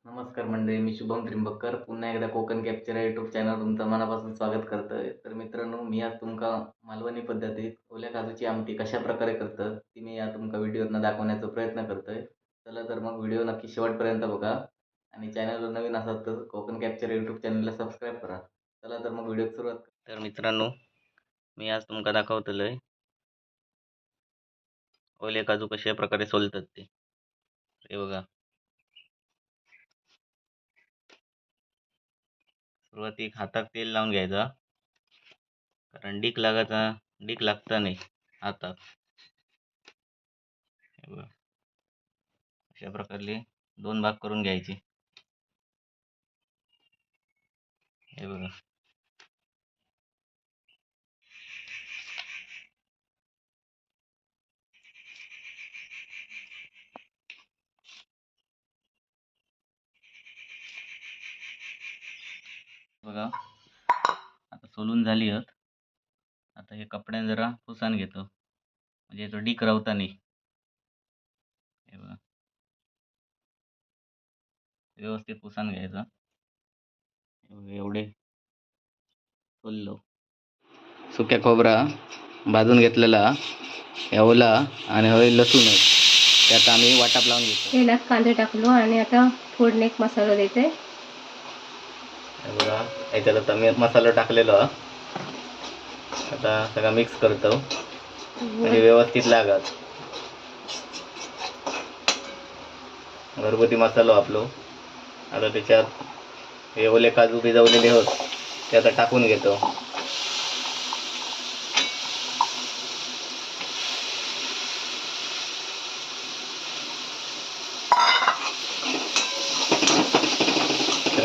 नमस्कार मंडळी, मी शुभम त्रिंबककर पुन्हा एकदा कोकण कॅप्चर या यूट्यूब चॅनल तुमचं मनापासून स्वागत करतोय. तर मित्रांनो, मी आज तुमका मालवणी पद्धतीत ओल्या काजूची आमटी कशा प्रकारे करतात ती मी या तुमका व्हिडिओतनं दाखवण्याचा प्रयत्न करतोय. चला तर मग व्हिडिओ नक्की शेवटपर्यंत बघा आणि चॅनलवर नवीन असाल तर कोकण कॅप्चर यूट्यूब चॅनलला सबस्क्राईब करा. चला तर मग व्हिडिओ सुरुवात करा. तर मित्रांनो, मी आज तुमका दाखवतलोय ओले काजू कशा प्रकारे सोलतात ते. हे बघा, सुरुवातीक हाताक तेल लावून घ्यायचा, कारण डीक लागता नाही हातात. हे बघा, अशा प्रकारे दोन भाग करून घ्यायचे. हे बघा, बघा आता सोलून झाली आहेत. आता हे कपड्याने जरा पुसान घेतो, म्हणजे याचं डीक रावता नाही. हे बघा, व्यवस्थित पुसान घ्यायचा. हे बघा, एवढे सोललो. सुक्या खोबरा भाजून घेतलेला, ओला आणि हवे लसूण आहे. त्यात आम्ही वाटप लावून घेतो. तेलात कांदे टाकलो आणि आता फोडणी एक मसाला देते. हे बघा, याच्यात आता मी मसाला टाकलेलो आहे. आता सगळं मिक्स करतो म्हणजे व्यवस्थित लागत. घरगुती मसाला आपलो. आता त्याच्यात हे ओले काजू भिजवलेले होत ते आता टाकून घेतो.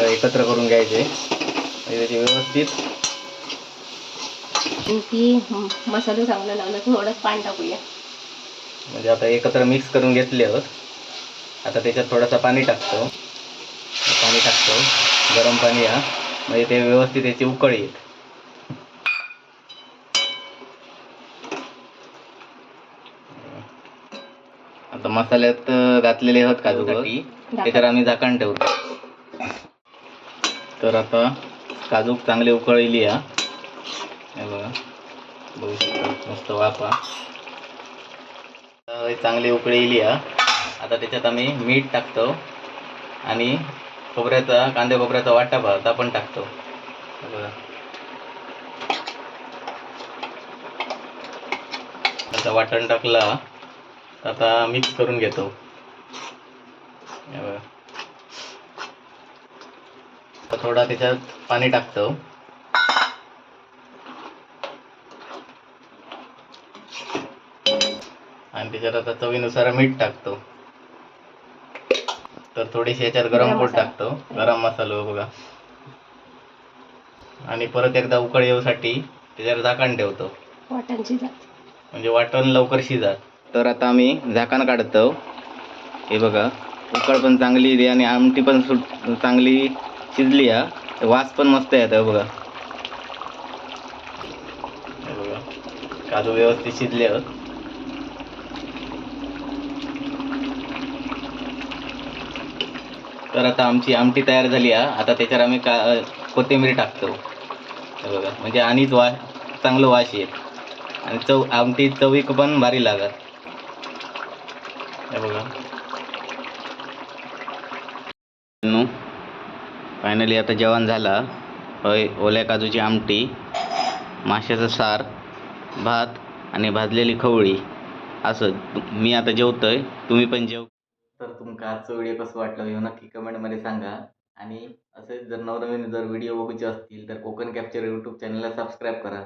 एकत्र करून घ्यायचे म्हणजे त्याची व्यवस्थित. ती मसाला चांगला लावला, थोडं पाणी टाकूया. म्हणजे आता एकत्र मिक्स करून घेतले आहोत. आता त्याच्यात थोडंसं पाणी टाकतो. गरम पाणी हा, म्हणजे ते व्यवस्थित याची उकळी येत. आता मसाल्यात घातलेले आहोत काजूसाठी, त्याच्यावर आम्ही झाकण ठेवतो. तर आता काजू चांगली उकळली हा. हे बघा, बघू शकता मस्त वाफा चांगली उकळली हा. आता त्याच्यात आम्ही मीठ टाकतो आणि कांदे खोबऱ्याचा वाटा भात पण टाकतो. बघा, आता वाटण टाकला, आता मिक्स करून घेतो. बघा, थोडा त्याच्यात पाणी टाकतो आणि त्याच्यात आता चवीनुसार मीठ टाकतो. तर थोडीशी याच्यात गरम पूड टाकतो, गरम मसाला बघा, आणि परत एकदा उकळ येऊसाठी त्याच्यावर झाकण ठेवतो. वाटण शिजत म्हणजे वाटण लवकर शिजत. तर आता आम्ही झाकण काढतो. हे बघा, उकळ पण चांगली येते आणि आमटी पण चांगली शिजली हा. वास पण मस्त येतो. बघा, हे बघा, काजू व्यवस्थित शिजले आहेत. तर आता आमची आमटी तयार झाली आहे. आता त्याच्यावर आम्ही कोथिंबीर टाकतो. हे बघा, म्हणजे आणि चांगलं वास येईल आणि आमटी चवीक पण भारी लागत. हे बघा, फायनली आता जेवण झालं. ओल्या काजूची आमटी, माशाचं सार, भात आणि भाजलेली खवळी. असं मी आता जेवतोय, तुम्ही पण जेव. तर तुमका आजचा व्हिडिओ कसं वाटलं हे नक्की कमेंटमध्ये सांगा. आणि असेच जर नवनवीन व्हिडिओ बघूचे असतील तर कोकण कॅप्चर यूट्यूब चॅनलला सबस्क्राईब करा.